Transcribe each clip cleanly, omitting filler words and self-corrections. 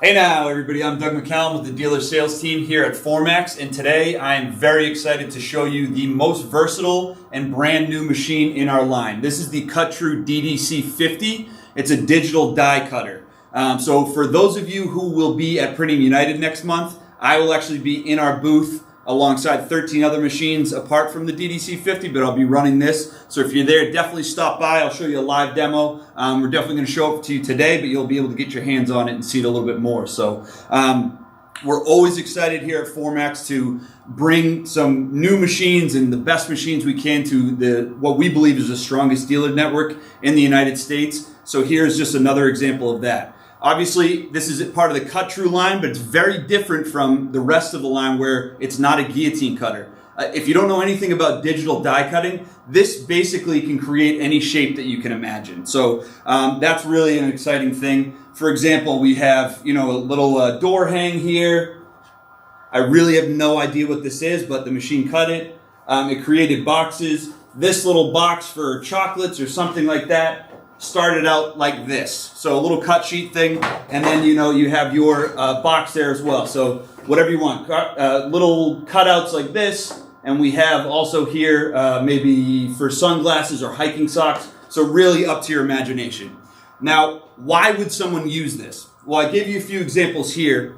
Hey now everybody, I'm Doug McCallum with the dealer sales team here at Formax, and today I am very excited to show you the most versatile and brand new machine in our line. This is the Cut-Tru DDC50. It's a digital die cutter. So for those of you who will be at Printing United next month, I will actually be in our booth alongside 13 other machines apart from the DDC50, but I'll be running this. So if you're there, definitely stop by. I'll show you a live demo. We're definitely going to show it to you today, but you'll be able to get your hands on it and see it a little bit more. So we're always excited here at Formax to bring some new machines and the best machines we can to what we believe is the strongest dealer network in the United States. So here's just another example of that. Obviously, this is part of the Cut-Tru line, but it's very different from the rest of the line where it's not a guillotine cutter. If you don't know anything about digital die cutting, this basically can create any shape that you can imagine. So that's really an exciting thing. For example, we have a little door hang here. I really have no idea what this is, but the machine cut it. It created boxes. This little box for chocolates or something like that started out like this. So a little cut sheet thing, and then you have your box there as well. So whatever you want, little cutouts like this, and we have also here maybe for sunglasses or hiking socks. So really up to your imagination. Now, why would someone use this? Well, I gave you a few examples here,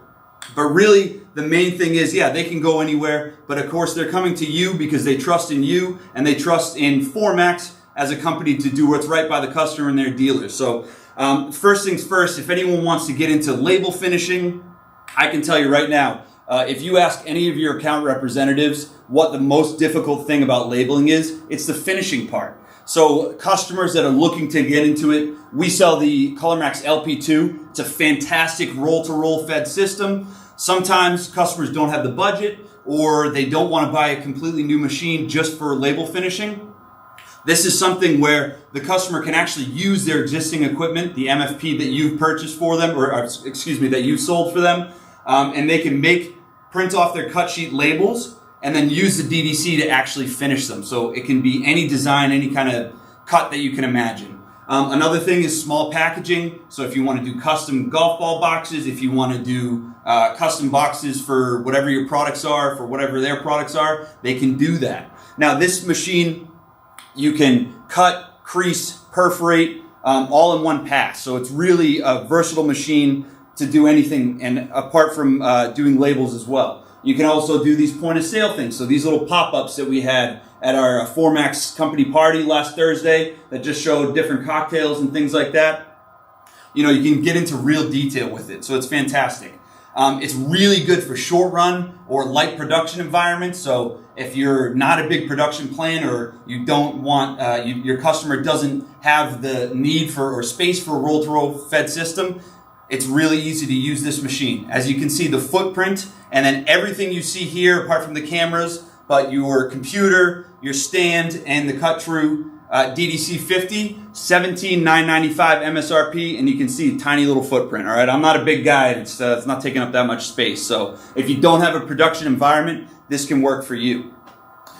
but really the main thing is, they can go anywhere, but of course they're coming to you because they trust in you and they trust in Formax as a company to do what's right by the customer and their dealers. So first things first, if anyone wants to get into label finishing, I can tell you right now, if you ask any of your account representatives what the most difficult thing about labeling is, it's the finishing part. So customers that are looking to get into it, we sell the ColorMax LP2. It's a fantastic roll-to-roll fed system. Sometimes customers don't have the budget or they don't want to buy a completely new machine just for label finishing. This is something where the customer can actually use their existing equipment, the MFP that you've purchased for them, that you've sold for them, and they can print off their cut sheet labels and then use the DDC to actually finish them. So it can be any design, any kind of cut that you can imagine. Another thing is small packaging. So if you want to do custom golf ball boxes, if you want to do custom boxes for whatever your products are, for whatever their products are, they can do that. Now this machine, you can cut, crease, perforate, all in one pass. So it's really a versatile machine to do anything, and apart from doing labels as well. You can also do these point of sale things. So these little pop-ups that we had at our Formax company party last Thursday that just showed different cocktails and things like that. You can get into real detail with it. So it's fantastic. It's really good for short run or light production environments. So if you're not a big production plan or you don't want, your customer doesn't have the need for or space for a roll-to-roll fed system, it's really easy to use this machine. As you can see, the footprint and then everything you see here apart from the cameras, but your computer, your stand, and the Cut-Tru DDC50, $17,995 MSRP, and you can see a tiny little footprint, all right? I'm not a big guy, it's not taking up that much space. So if you don't have a production environment, this can work for you.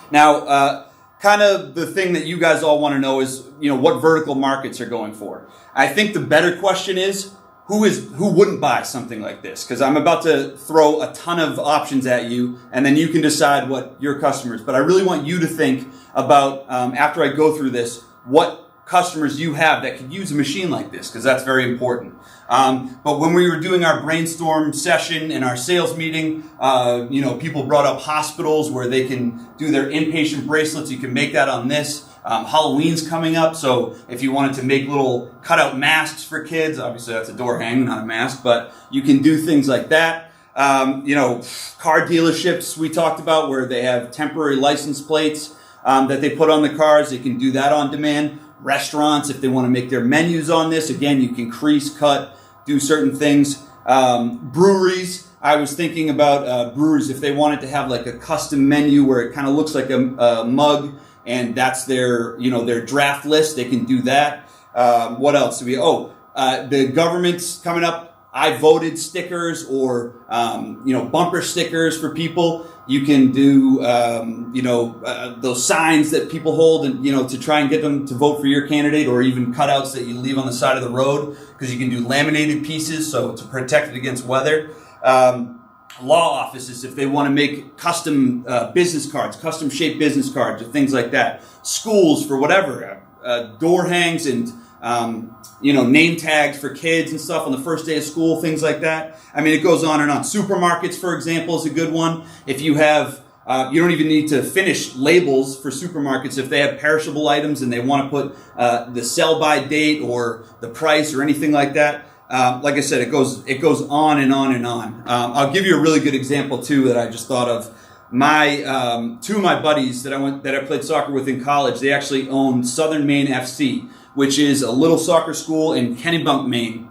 Now, kind of the thing that you guys all want to know is, what vertical markets are going for. I think the better question is, who wouldn't buy something like this? Because I'm about to throw a ton of options at you, and then you can decide what your customers. But I really want you to think about, after I go through this, what customers you have that could use a machine like this, because that's very important. But when we were doing our brainstorm session and our sales meeting, people brought up hospitals where they can do their inpatient bracelets. You can make that on this. Halloween's coming up, so if you wanted to make little cutout masks for kids, obviously that's a door hang, not a mask, but you can do things like that. Car dealerships we talked about where they have temporary license plates that they put on the cars. They can do that on demand. Restaurants, if they want to make their menus on this, again, you can crease, cut, do certain things. Breweries, I was thinking about breweries, if they wanted to have like a custom menu where it kind of looks like a mug, and that's their draft list, they can do that. What else do we? The government's coming up. I voted stickers or bumper stickers for people. You can do those signs that people hold and to try and get them to vote for your candidate, or even cutouts that you leave on the side of the road, because you can do laminated pieces so to protect it against weather. Law offices, if they want to make custom business cards, custom shaped business cards, or things like that. Schools for whatever, door hangs and name tags for kids and stuff on the first day of school, things like that. I mean, it goes on and on. Supermarkets, for example, is a good one. If you have, you don't even need to finish labels for supermarkets. If they have perishable items and they want to put the sell-by date or the price or anything like that, like I said, it goes on and on and on. I'll give you a really good example too that I just thought of. Two of my buddies that I played soccer with in college, they actually own Southern Maine FC, which is a little soccer school in Kennebunk, Maine.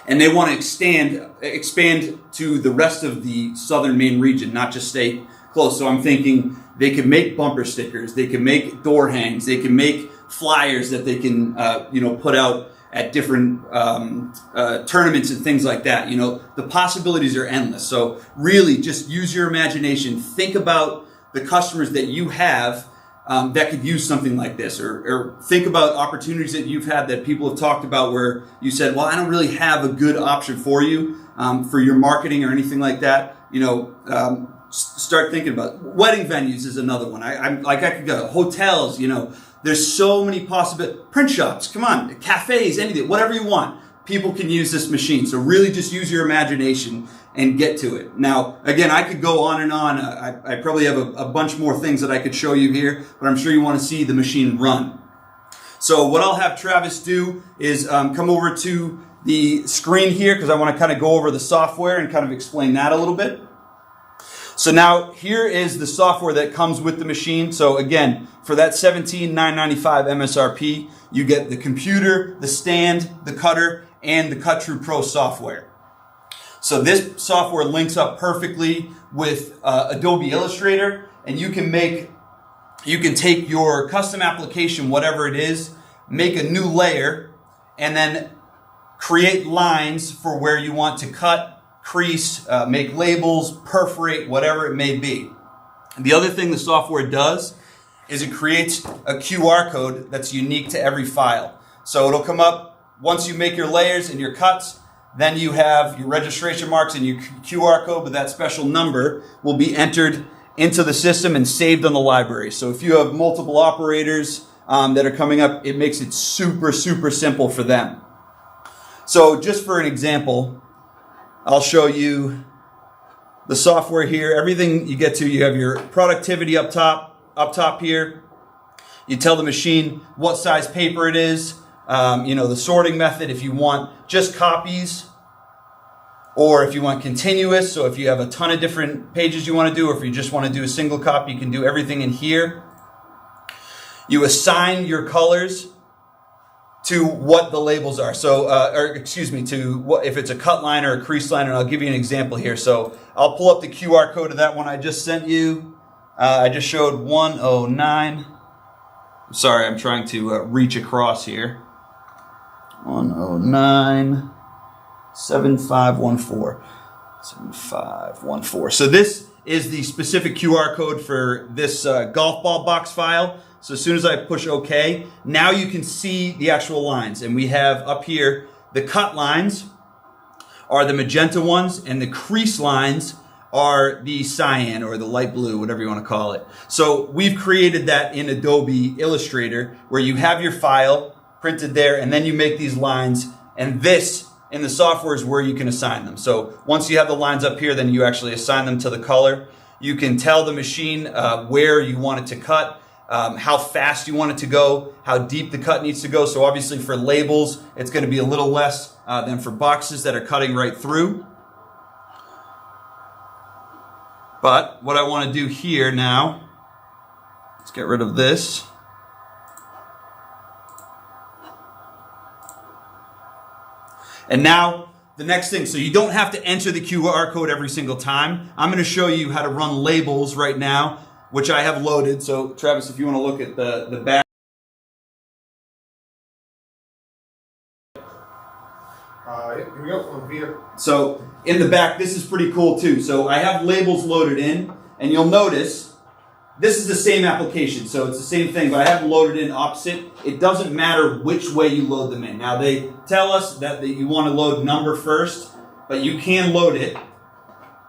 And they want to expand to the rest of the Southern Maine region, not just stay close. So I'm thinking they can make bumper stickers, they can make door hangs, they can make flyers that they can put out at different tournaments and things like that. The possibilities are endless. So really just use your imagination. Think about the customers that you have that could use something like this, or think about opportunities that you've had that people have talked about where you said, well, I don't really have a good option for you for your marketing or anything like that. Start thinking about wedding venues is another one. I could go hotels, there's so many possibilities. Print shops, come on, cafes, anything, whatever you want. People can use this machine. So really just use your imagination and get to it. Now, again, I could go on and on. I probably have a bunch more things that I could show you here, but I'm sure you want to see the machine run. So what I'll have Travis do is come over to the screen here, because I want to kind of go over the software and kind of explain that a little bit. So now here is the software that comes with the machine. So again, for that $17,995 MSRP, you get the computer, the stand, the cutter, and the Cut True Pro software. So this software links up perfectly with Adobe Illustrator, and you can take your custom application, whatever it is, make a new layer, and then create lines for where you want to cut, crease, make labels, perforate, whatever it may be. And the other thing the software does is it creates a QR code that's unique to every file. So it'll come up once you make your layers and your cuts, then you have your registration marks and your QR code with that special number will be entered into the system and saved on the library. So if you have multiple operators that are coming up, it makes it super, super simple for them. So just for an example, I'll show you the software here. Everything you get to, you have your productivity up top here. You tell the machine what size paper it is, the sorting method, if you want just copies or if you want continuous. So if you have a ton of different pages you want to do, or if you just want to do a single copy, you can do everything in here. You assign your colors to what the labels are. So, to what, if it's a cut line or a crease line, and I'll give you an example here. So I'll pull up the QR code of that one I just sent you. I just showed 109. Sorry, I'm trying to reach across here. 109 7514. 7514. So this is the specific QR code for this golf ball box file. So as soon as I push OK, now you can see the actual lines. And we have up here, the cut lines are the magenta ones, and the crease lines are the cyan or the light blue, whatever you want to call it. So we've created that in Adobe Illustrator, where you have your file printed there, and then you make these lines, and this in the software is where you can assign them. So once you have the lines up here, then you actually assign them to the color. You can tell the machine where you want it to cut, how fast you want it to go, how deep the cut needs to go. So obviously for labels, it's going to be a little less than for boxes that are cutting right through. But what I want to do here now, let's get rid of this. And now the next thing, so you don't have to enter the QR code every single time. I'm going to show you how to run labels right now, which I have loaded. So Travis, if you want to look at the back. Here we go, over here. So in the back, this is pretty cool too. So I have labels loaded in, and you'll notice this is the same application. So it's the same thing, but I have them loaded in opposite. It doesn't matter which way you load them in. Now they tell us that you want to load number first, but you can load it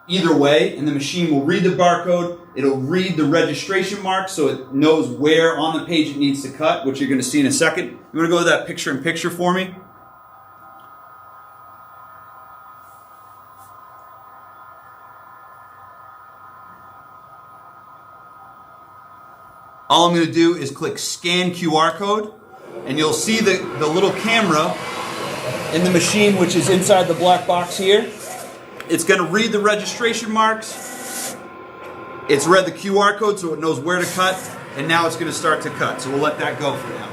either way, and the machine will read the barcode. It'll read the registration mark so it knows where on the page it needs to cut, which you're going to see in a second. You want to go to that picture-in-picture for me? All I'm going to do is click Scan QR Code, and you'll see the little camera in the machine, which is inside the black box here. It's going to read the registration marks. It's read the QR code so it knows where to cut, and now it's going to start to cut. So we'll let that go for now.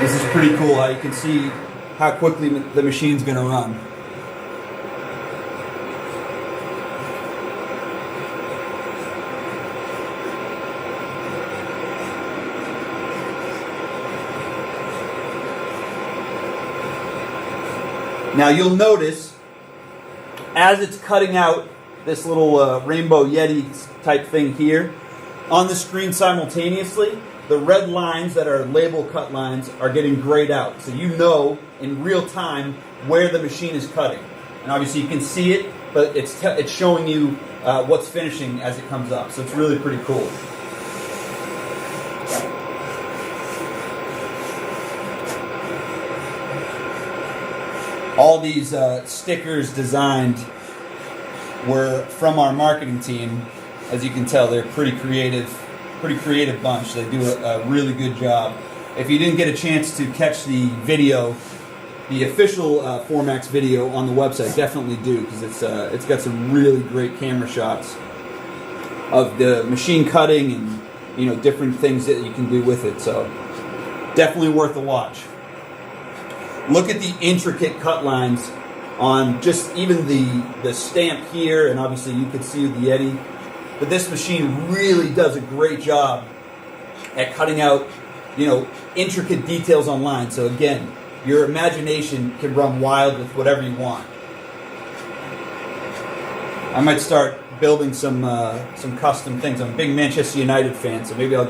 This is pretty cool how you can see how quickly the machine's going to run. Now you'll notice, as it's cutting out this little Rainbow Yeti type thing here, on the screen simultaneously, the red lines that are label cut lines are getting grayed out. So you know in real time where the machine is cutting. And obviously you can see it, but it's showing you what's finishing as it comes up. So it's really pretty cool. All these stickers designed were from our marketing team. As you can tell, they're pretty creative bunch. They do a really good job. If you didn't get a chance to catch the video, the official Formax video on the website, definitely do, because it's got some really great camera shots of the machine cutting and different things that you can do with it. So definitely worth a watch. Look at the intricate cut lines on just even the stamp here, and obviously you can see the Yeti. But this machine really does a great job at cutting out, intricate details on line. So again, your imagination can run wild with whatever you want. I might start building some custom things. I'm a big Manchester United fan, so maybe I'll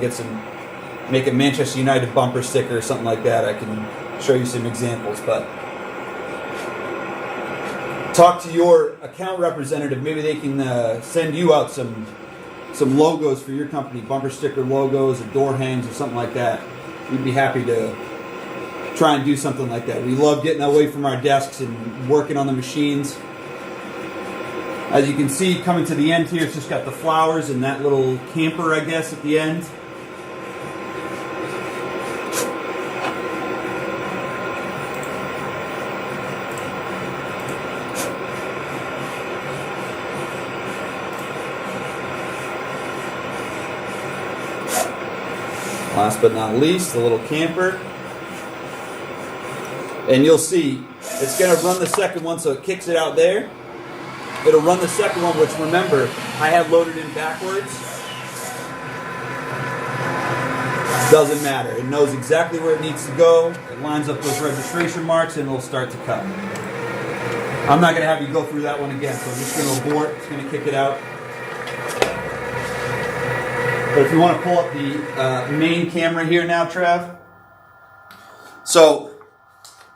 make a Manchester United bumper sticker or something like that. I can show you some examples, but talk to your account representative. Maybe they can send you out some logos for your company, bumper sticker logos or door hangs or something like that. We'd be happy to try and do something like that. We love getting away from our desks and working on the machines. As you can see, coming to the end here, it's just got the flowers and that little camper, I guess, at the end. Last but not least, the little camper. And you'll see, it's going to run the second one, so it kicks it out there. It'll run the second one, which, remember, I have loaded in backwards. Doesn't matter. It knows exactly where it needs to go. It lines up those registration marks, and it'll start to cut. I'm not going to have you go through that one again, so I'm just going to abort. It's going to kick it out. But if you want to pull up the main camera here now, Trav. So,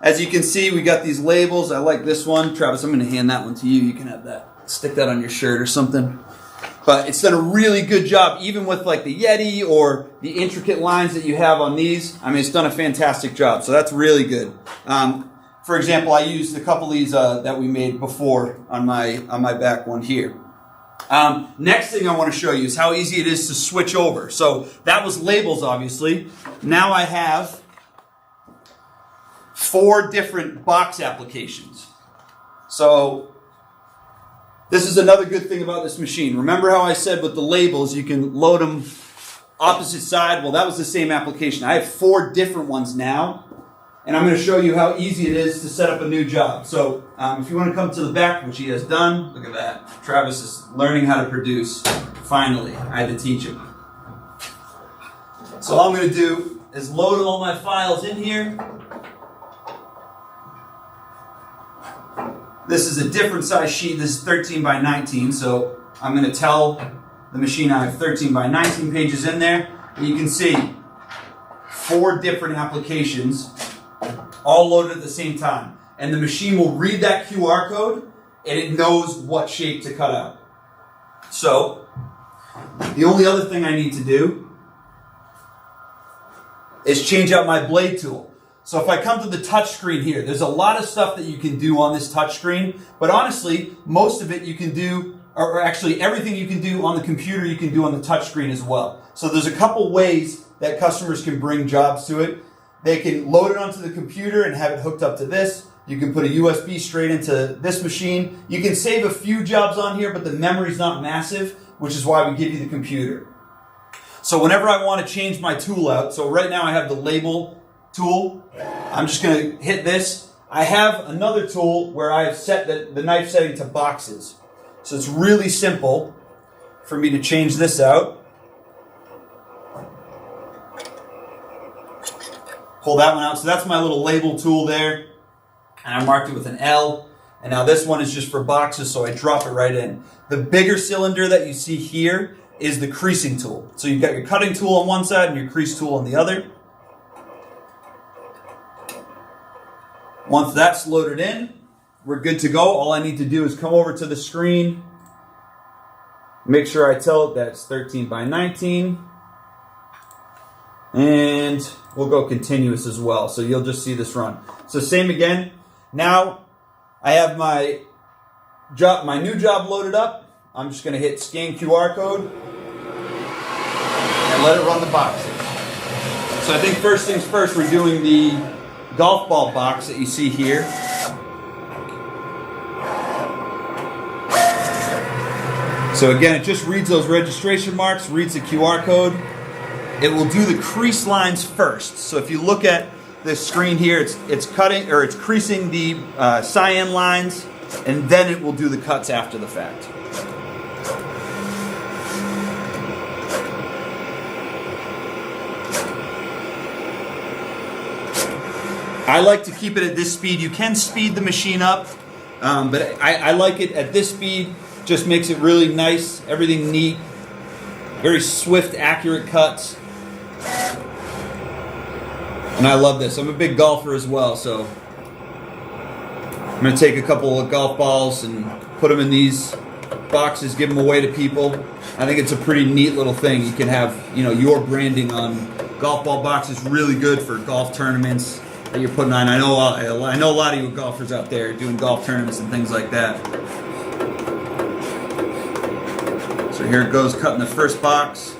as you can see, we got these labels. I like this one. Travis, I'm going to hand that one to you. You can have that. Stick that on your shirt or something. But it's done a really good job, even with like the Yeti or the intricate lines that you have on these. I mean, it's done a fantastic job. So that's really good. For example, I used a couple of these that we made before on my back one here. Next thing I want to show you is how easy it is to switch over. So that was labels, obviously. Now I have 4 different box applications. So this is another good thing about this machine. Remember how I said with the labels you can load them opposite side? Well, that was the same application. I have 4 different ones now. And I'm going to show you how easy it is to set up a new job. So if you want to come to the back, which he has done, look at that. Travis is learning how to produce. Finally, I had to teach him. So all I'm going to do is load all my files in here. This is a different size sheet. This is 13 by 19, so I'm going to tell the machine I have 13 by 19 pages in there. And you can see 4 different applications all loaded at the same time. And the machine will read that QR code and it knows what shape to cut out. So the only other thing I need to do is change out my blade tool. So if I come to the touch screen here, there's a lot of stuff that you can do on this touch screen, but honestly, most of it you can do, or actually everything you can do on the computer, you can do on the touch screen as well. So there's a couple ways that customers can bring jobs to it. They can load it onto the computer and have it hooked up to this. You can put a USB straight into this machine. You can save a few jobs on here, but the memory's not massive, which is why we give you the computer. So whenever I want to change my tool out, so right now I have the label tool. I'm just going to hit this. I have another tool where I have set the knife setting to boxes. So it's really simple for me to change this out. Pull that one out. So that's my little label tool there. And I marked it with an L. And now this one is just for boxes, so I drop it right in. The bigger cylinder that you see here is the creasing tool. So you've got your cutting tool on one side and your crease tool on the other. Once that's loaded in, we're good to go. All I need to do is come over to the screen, make sure I tell it that it's 13 by 19, and we'll go continuous as well. So you'll just see this run. So same again. Now I have my new job loaded up. I'm just going to hit scan QR code and let it run the boxes. So I think first things first, we're doing the golf ball box that you see here. So again, it just reads those registration marks, reads the QR code. It will do the crease lines first. So if you look at this screen here, it's cutting, or it's creasing the cyan lines, and then it will do the cuts after the fact. I like to keep it at this speed. You can speed the machine up, but I like it at this speed. Just makes it really nice, everything neat, very swift, accurate cuts. And I love this. I'm a big golfer as well, so I'm going to take a couple of golf balls and put them in these boxes, give them away to people. I think it's a pretty neat little thing. You can have, your branding on golf ball boxes. Really good for golf tournaments that you're putting on. I know a lot of you golfers out there doing golf tournaments and things like that. So here it goes, cutting the first box.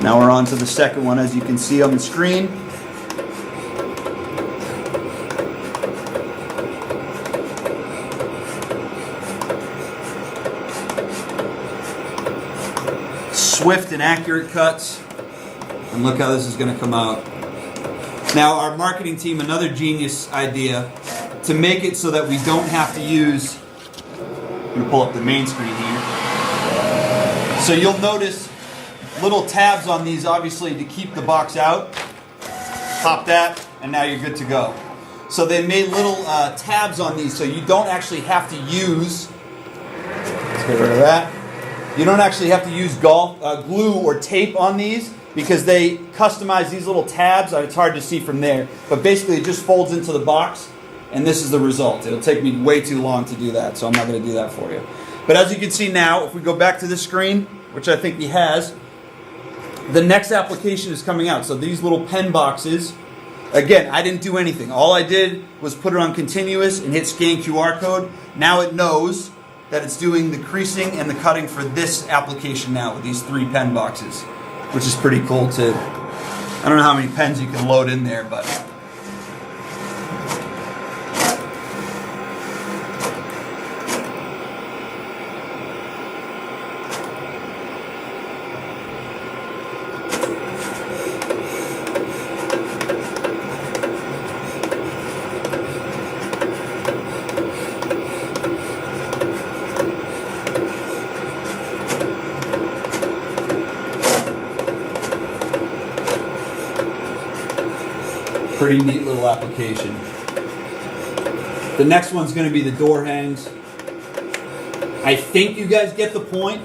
Now we're on to the second one, as you can see on the screen. Swift and accurate cuts. And look how this is going to come out. Now our marketing team, another genius idea, to make it so that we don't have to use, I'm going to pull up the main screen here. So you'll notice little tabs on these, obviously, to keep the box out. Pop that, and now you're good to go. So they made little tabs on these, so you don't actually have to use, let's get rid of that. You don't actually have to use glue or tape on these, because they customize these little tabs. It's hard to see from there, but basically it just folds into the box, and this is the result. It'll take me way too long to do that, so I'm not going to do that for you. But as you can see now, if we go back to this screen, which I think he has, the next application is coming out. So these little pen boxes, again, I didn't do anything. All I did was put it on continuous and hit scan QR code. Now it knows that it's doing the creasing and the cutting for this application now with these 3 pen boxes, which is pretty cool too. I don't know how many pens you can load in there, but Pretty neat little application. The next one's going to be the door hangs. I think you guys get the point.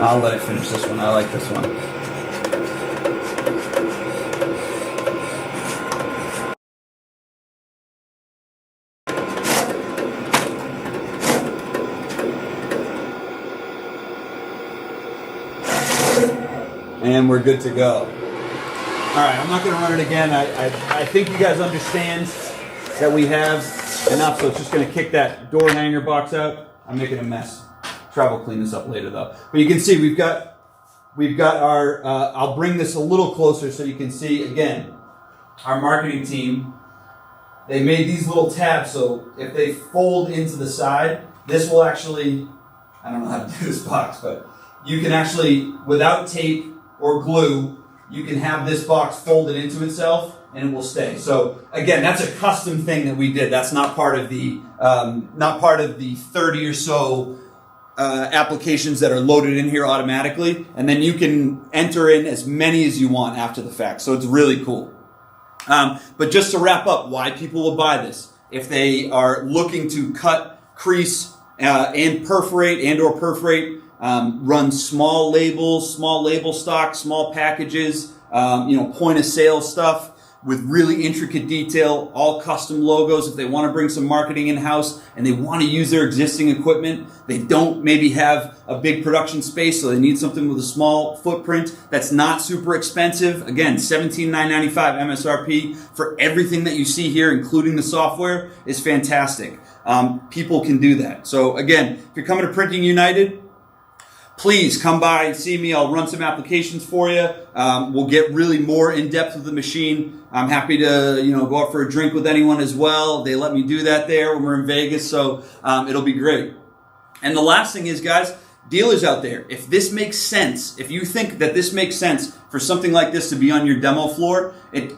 I'll let it finish this one. I like this one. And we're good to go. All right, I'm not going to run it again. I think you guys understand that we have enough, so it's just going to kick that door hanger box out. I'm making a mess. Travel clean this up later though. But you can see we've got our, I'll bring this a little closer so you can see, again, our marketing team, they made these little tabs, so if they fold into the side, this will actually, I don't know how to do this box, but you can actually, without tape or glue, you can have this box folded into itself and it will stay. So again, that's a custom thing that we did. That's not part of the 30 or so applications that are loaded in here automatically. And then you can enter in as many as you want after the fact. So it's really cool. But just to wrap up, why people will buy this. If they are looking to cut, crease, and perforate and/or perforate, run small labels, small label stock, small packages, point of sale stuff with really intricate detail, all custom logos. If they want to bring some marketing in-house and they want to use their existing equipment, they don't maybe have a big production space, so they need something with a small footprint that's not super expensive. Again, $17,995 MSRP for everything that you see here, including the software, is fantastic. People can do that. So again, if you're coming to Printing United, please come by and see me. I'll run some applications for you. We'll get really more in depth with the machine. I'm happy to, go out for a drink with anyone as well. They let me do that there when we're in Vegas, so it'll be great. And the last thing is, guys, dealers out there, if this makes sense, if you think that this makes sense for something like this to be on your demo floor, it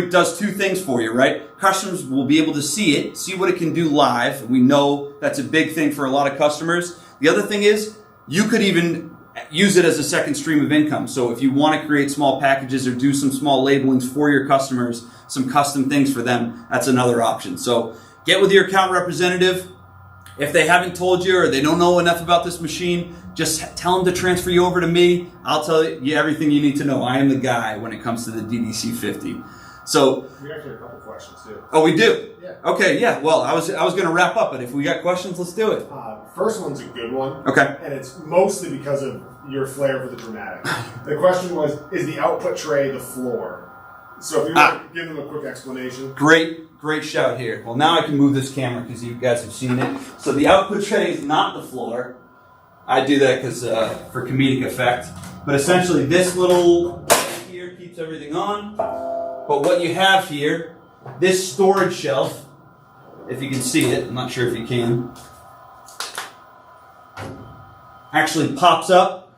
does two things for you, right? Customers will be able to see it, see what it can do live. We know that's a big thing for a lot of customers. The other thing is, you could even use it as a second stream of income. So if you want to create small packages or do some small labelings for your customers, some custom things for them, that's another option. So get with your account representative. If they haven't told you or they don't know enough about this machine, just tell them to transfer you over to me. I'll tell you everything you need to know. I am the guy when it comes to the DDC50. So we actually have a couple questions too. Oh, we do? Yeah. Okay, yeah. Well, I was going to wrap up, but if we got questions, let's do it. First one's a good one. Okay. And it's mostly because of your flair for the dramatic. The question was, is the output tray the floor? So if you want to give them a quick explanation. Great shout here. Well, now I can move this camera because you guys have seen it. So the output tray is not the floor. I do that because for comedic effect. But essentially, this little here keeps everything on. But what you have here, this storage shelf, if you can see it, I'm not sure if you can, actually pops up,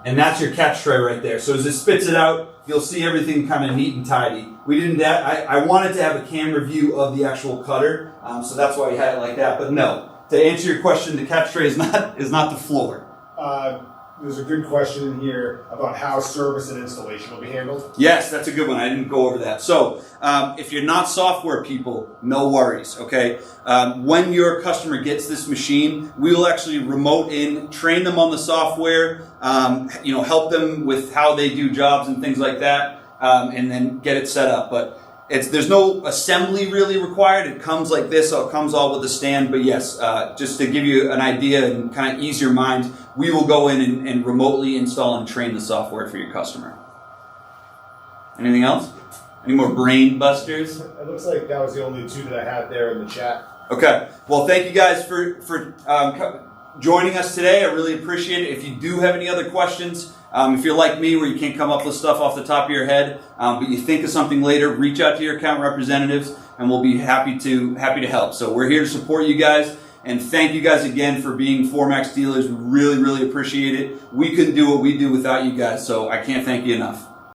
and that's your catch tray right there. So as it spits it out, you'll see everything kind of neat and tidy. We didn't. I wanted to have a camera view of the actual cutter, so that's why we had it like that. But no, to answer your question, the catch tray is not the floor. There's a good question in here about how service and installation will be handled. Yes, that's a good one. I didn't go over that. So if you're not software people, no worries, okay? When your customer gets this machine, we will actually remote in, train them on the software, help them with how they do jobs and things like that, and then get it set up. But there's no assembly really required. It comes like this, so it comes all with the stand. But yes, just to give you an idea and kind of ease your mind, we will go in and remotely install and train the software for your customer. Anything else? Any more brain busters? It looks like that was the only two that I had there in the chat. Okay. Well, thank you guys for joining us today. I really appreciate it. If you do have any other questions, if you're like me where you can't come up with stuff off the top of your head, but you think of something later, reach out to your account representatives and we'll be happy to help. So we're here to support you guys, and thank you guys again for being Formax dealers. We really, really appreciate it. We couldn't do what we do without you guys, so I can't thank you enough.